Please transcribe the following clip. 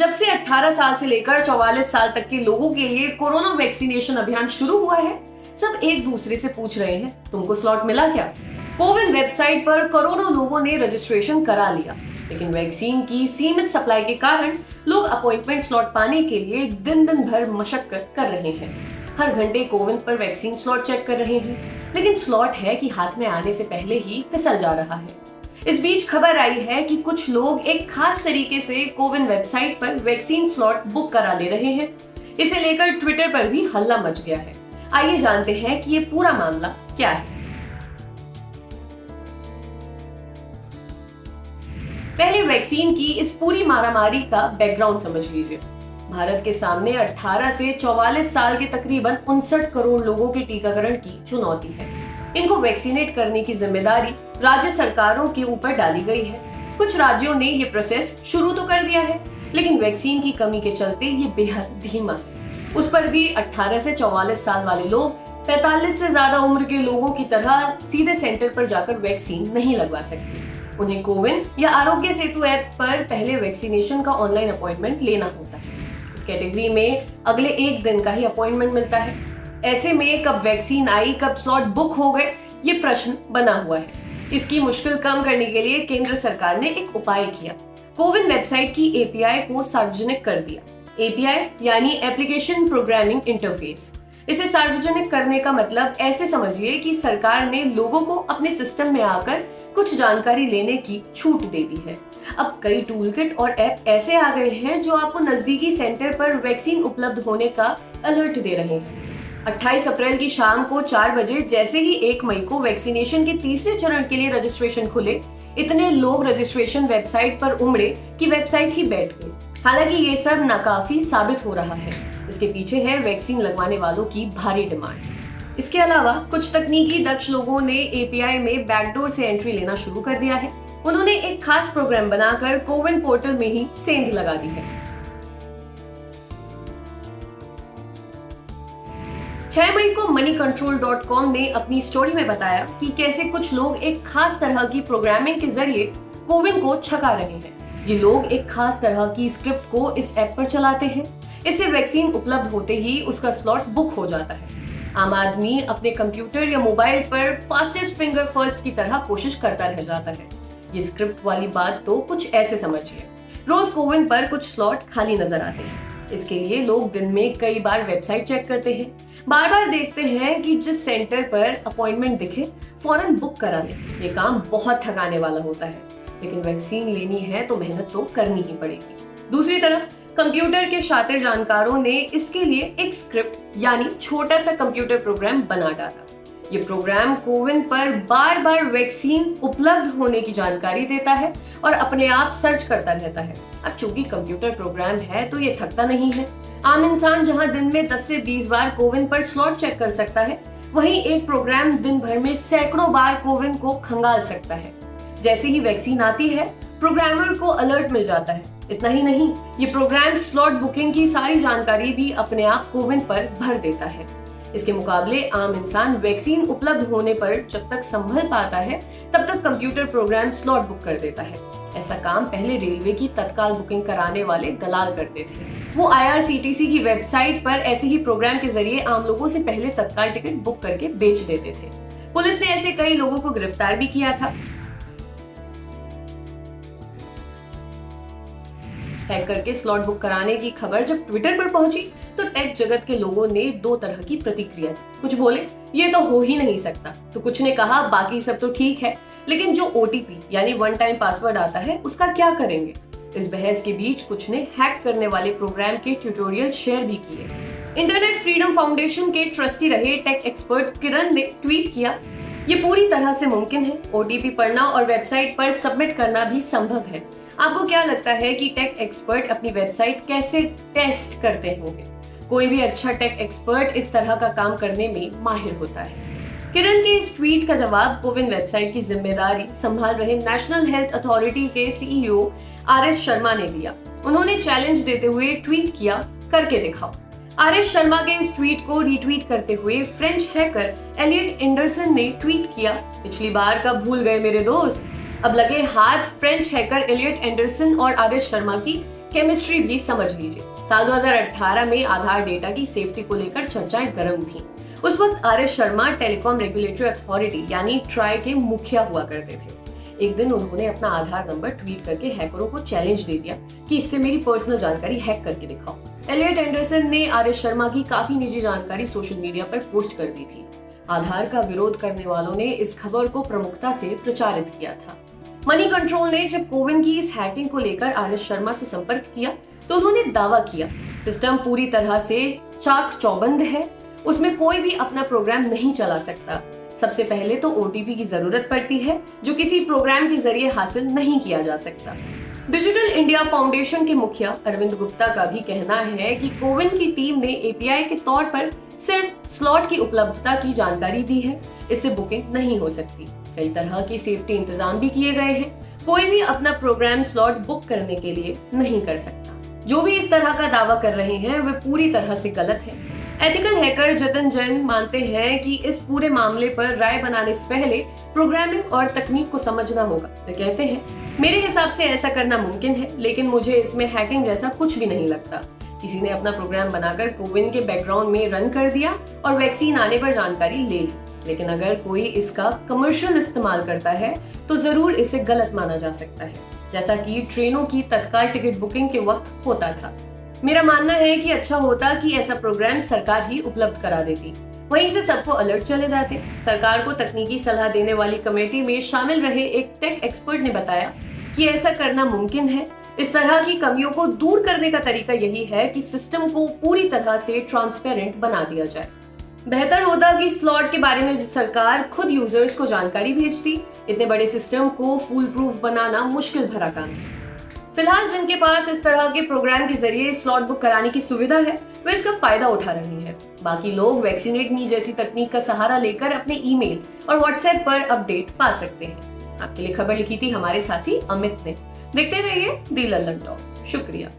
जब से 18 साल से लेकर 44 साल तक के लोगों के लिए कोरोना वैक्सीनेशन अभियान शुरू हुआ है, सब एक दूसरे से पूछ रहे हैं, तुमको स्लॉट मिला क्या? कोविन वेबसाइट पर करोड़ों लोगों ने रजिस्ट्रेशन करा लिया, लेकिन वैक्सीन की सीमित सप्लाई के कारण लोग अपॉइंटमेंट स्लॉट पाने के लिए दिन दिन भर मशक्कत कर रहे हैं। हर घंटे कोविन पर वैक्सीन स्लॉट चेक कर रहे हैं, लेकिन स्लॉट है कि हाथ में आने से पहले ही फिसल जा रहा है। इस बीच खबर आई है कि कुछ लोग एक खास तरीके से कोविन वेबसाइट पर वैक्सीन स्लॉट बुक करा ले रहे हैं। इसे लेकर ट्विटर पर भी हल्ला मच गया है। आइए जानते हैं कि ये पूरा मामला क्या है। पहले वैक्सीन की इस पूरी मारामारी का बैकग्राउंड समझ लीजिए। भारत के सामने 18 से 44 साल के तकरीबन 59 करोड़ लोगों के टीकाकरण की चुनौती है। इनको वैक्सीनेट करने की जिम्मेदारी राज्य सरकारों के ऊपर डाली गई है। कुछ राज्यों ने ये प्रोसेस शुरू तो कर दिया है, लेकिन वैक्सीन की कमी के चलते ये बेहद धीमा है। उस पर भी 18 से 44 साल वाले लोग 45 से ज्यादा उम्र के लोगों की तरह सीधे सेंटर पर जाकर वैक्सीन नहीं लगवा सकते। उन्हें कोविन या आरोग्य सेतु ऐप पर पहले वैक्सीनेशन का ऑनलाइन अपॉइंटमेंट लेना होता है। इस कैटेगरी में अगले एक दिन का ही अपॉइंटमेंट मिलता है। ऐसे में कब वैक्सीन आई, कब स्लॉट बुक हो गए, ये प्रश्न बना हुआ है। इसकी मुश्किल कम करने के लिए केंद्र सरकार ने एक उपाय किया। कोविन वेबसाइट की एपीआई को सार्वजनिक कर दिया। एपीआई यानी एप्लीकेशन प्रोग्रामिंग इंटरफेस। इसे सार्वजनिक करने का मतलब ऐसे समझिए कि सरकार ने लोगों को अपने सिस्टम में आकर कुछ जानकारी लेने की छूट दे दी है। अब कई टूलकिट और ऐप ऐसे आ गए हैं जो आपको नजदीकी सेंटर पर वैक्सीन उपलब्ध होने का अलर्ट दे रहे हैं। 28 अप्रैल की शाम को 4 बजे जैसे ही 1 मई को वैक्सीनेशन के तीसरे चरण के लिए रजिस्ट्रेशन खुले, इतने लोग रजिस्ट्रेशन वेबसाइट पर उमड़े कि वेबसाइट ही बैठ गई। हालांकि ये सब नाकाफी साबित हो रहा है। इसके पीछे है वैक्सीन लगवाने वालों की भारी डिमांड। इसके अलावा कुछ तकनीकी दक्ष लोगों ने एपीआई में बैकडोर से एंट्री लेना शुरू कर दिया है। उन्होंने एक खास प्रोग्राम बनाकर कोविन पोर्टल में ही सेंध लगा दी है। 6 मई को moneycontrol.com ने अपनी स्टोरी में बताया कि कैसे कुछ लोग एक खास तरह की प्रोग्रामिंग के जरिए कोविन को छका रहे हैं। ये लोग एक खास तरह की स्क्रिप्ट को इस ऐप पर चलाते हैं। इससे वैक्सीन उपलब्ध होते ही उसका स्लॉट बुक हो जाता है। आम आदमी अपने कंप्यूटर या मोबाइल पर फास्टेस्ट फिंगर फर्स्ट की तरह कोशिश करता रह जाता है। ये स्क्रिप्ट वाली बात तो कुछ ऐसे समझिए। रोज कोविन पर कुछ स्लॉट खाली नजर आते हैं। इसके लिए लोग दिन में कई बार वेबसाइट चेक करते हैं, बार बार देखते हैं कि जिस सेंटर पर अपॉइंटमेंट दिखे फौरन बुक करा लें। ये काम बहुत थकाने वाला होता है, लेकिन वैक्सीन लेनी है तो मेहनत तो करनी ही पड़ेगी। दूसरी तरफ कंप्यूटर के शातिर जानकारों ने इसके लिए एक स्क्रिप्ट यानी छोटा सा कंप्यूटर प्रोग्राम बना डाला। ये प्रोग्राम कोविन पर बार बार वैक्सीन उपलब्ध होने की जानकारी देता है और अपने आप सर्च करता रहता है। अब चूंकि कंप्यूटर प्रोग्राम है तो ये थकता नहीं है। आम इंसान जहां दिन में 10 से 20 बार कोविन पर स्लॉट चेक कर सकता है, वहीं एक प्रोग्राम दिन भर में सैकड़ों बार कोविन को खंगाल सकता है। जैसे ही वैक्सीन आती है, प्रोग्रामर को अलर्ट मिल जाता है। इतना ही नहीं, ये प्रोग्राम स्लॉट बुकिंग की सारी जानकारी भी अपने आप कोविन पर भर देता है। इसके मुकाबले आम इंसान वैक्सीन उपलब्ध होने पर जब तक संभल पाता है, तब तक कंप्यूटर प्रोग्राम स्लॉट बुक कर देता है। ऐसा काम पहले रेलवे की तत्काल बुकिंग कराने वाले दलाल करते थे। वो IRCTC की वेबसाइट पर ऐसे ही प्रोग्राम के जरिए आम लोगों से पहले तत्काल टिकट बुक करके बेच देते थे। पुलिस ने ऐसे कई लोगों को गिरफ्तार भी किया था। हैक करके स्लॉट बुक कराने की खबर जब ट्विटर पर पहुंची तो टेक जगत के लोगों ने 2 तरह की प्रतिक्रिया दी। कुछ बोले ये तो हो ही नहीं सकता, तो कुछ ने कहा बाकी सब तो ठीक है, लेकिन जो OTP यानी वन टाइम पासवर्ड आता है उसका क्या करेंगे। इस बहस के बीच कुछ ने हैक करने वाले प्रोग्राम के ट्यूटोरियल शेयर भी किए। इंटरनेट फ्रीडम फाउंडेशन के ट्रस्टी रहे टेक एक्सपर्ट किरण ने ट्वीट किया, ये पूरी तरह से मुमकिन है। OTP पढ़ना और वेबसाइट पर सबमिट करना भी संभव है। आपको क्या लगता है कि टेक एक्सपर्ट अपनी वेबसाइट कैसे टेस्ट करते होंगे? कोई भी अच्छा टेक एक्सपर्ट इस तरह का काम करने में माहिर होता है। किरण के इस ट्वीट का जवाब कोविन वेबसाइट की जिम्मेदारी संभाल रहे नेशनल हेल्थ अथॉरिटी के CEO RS शर्मा ने दिया। उन्होंने चैलेंज देते हुए ट्वीट किया, करके दिखाओ। RS शर्मा के इस ट्वीट को रीट्वीट करते हुए फ्रेंच हैकर एलियट एंडरसन ने ट्वीट किया, पिछली बार का भूल गए मेरे दोस्त। अब लगे हाथ फ्रेंच हैकर एलियट एंडरसन और RS शर्मा की केमिस्ट्री भी समझ लीजिए। साल 2018 में आधार डेटा की सेफ्टी को लेकर चर्चाएं गर्म थी। उस वक्त RS. Sharma telecom regulatory authority यानी ट्राई के मुखिया हुआ करते थे। एक दिन उन्होंने अपना आधार नंबर ट्वीट करके हैकरों को चैलेंज दे दिया कि इससे मेरी पर्सनल जानकारी हैक करके दिखाओ। एलियट एंडरसन ने आर.एस. शर्मा की काफी निजी जानकारी सोशल मीडिया पर पोस्ट कर दी थी। आधार का विरोध करने वालों ने इस खबर को प्रमुखता से प्रचारित किया था। मनी कंट्रोल ने जब कोविन की इस हैकिंग को लेकर आर.एस. शर्मा से संपर्क किया तो उन्होंने दावा किया, सिस्टम पूरी तरह से चाक चौबंद है, उसमें कोई भी अपना प्रोग्राम नहीं चला सकता। सबसे पहले तो ओटीपी की जरूरत पड़ती है जो किसी प्रोग्राम के जरिए हासिल नहीं किया जा सकता। डिजिटल इंडिया फाउंडेशन के मुखिया अरविंद गुप्ता का भी कहना है कि कोविन की टीम ने एपीआई के तौर पर सिर्फ स्लॉट की उपलब्धता की जानकारी दी है, इससे बुकिंग नहीं हो सकती। कई तरह के सेफ्टी इंतजाम भी किए गए हैं, कोई भी अपना प्रोग्राम स्लॉट बुक करने के लिए नहीं कर सकता। जो भी इस तरह का दावा कर रहे हैं वे पूरी तरह से गलत है। एथिकल हैकर जतन जैन मानते हैं कि इस पूरे मामले पर राय बनाने से पहले प्रोग्रामिंग और तकनीक को समझना होगा। वे कहते हैं, मेरे हिसाब से ऐसा करना मुमकिन है, लेकिन मुझे इसमें हैकिंग जैसा कुछ भी नहीं लगता। किसी ने अपना प्रोग्राम बनाकर कोविन के बैकग्राउंड में रन कर दिया और वैक्सीन आने पर जानकारी ले ली, लेकिन अगर कोई इसका कमर्शियल इस्तेमाल करता है तो जरूर इसे गलत माना जा सकता है, जैसा कि ट्रेनों की तत्काल टिकट बुकिंग के वक्त होता था। मेरा मानना है कि अच्छा होता कि ऐसा प्रोग्राम सरकार ही उपलब्ध करा देती, वहीं से सबको अलर्ट चले जाते। सरकार को तकनीकी सलाह देने वाली कमेटी में शामिल रहे एक टेक एक्सपर्ट ने बताया कि ऐसा करना मुमकिन है। इस तरह की कमियों को दूर करने का तरीका यही है कि सिस्टम को पूरी तरह से ट्रांसपेरेंट बना दिया जाए। बेहतर होता कि स्लॉट के बारे में सरकार खुद यूजर्स को जानकारी भेजती। इतने बड़े सिस्टम को फूल प्रूफ बनाना मुश्किल भरा काम है। फिलहाल जिनके पास इस तरह के प्रोग्राम के जरिए स्लॉट बुक कराने की सुविधा है वे इसका फायदा उठा रहे हैं। बाकी लोग वैक्सीनेट मी जैसी तकनीक का सहारा लेकर अपने ईमेल और व्हाट्सएप पर अपडेट पा सकते हैं। आपके लिए खबर लिखी थी हमारे साथी अमित ने। देखते रहिए दी लल्लन टॉक। शुक्रिया।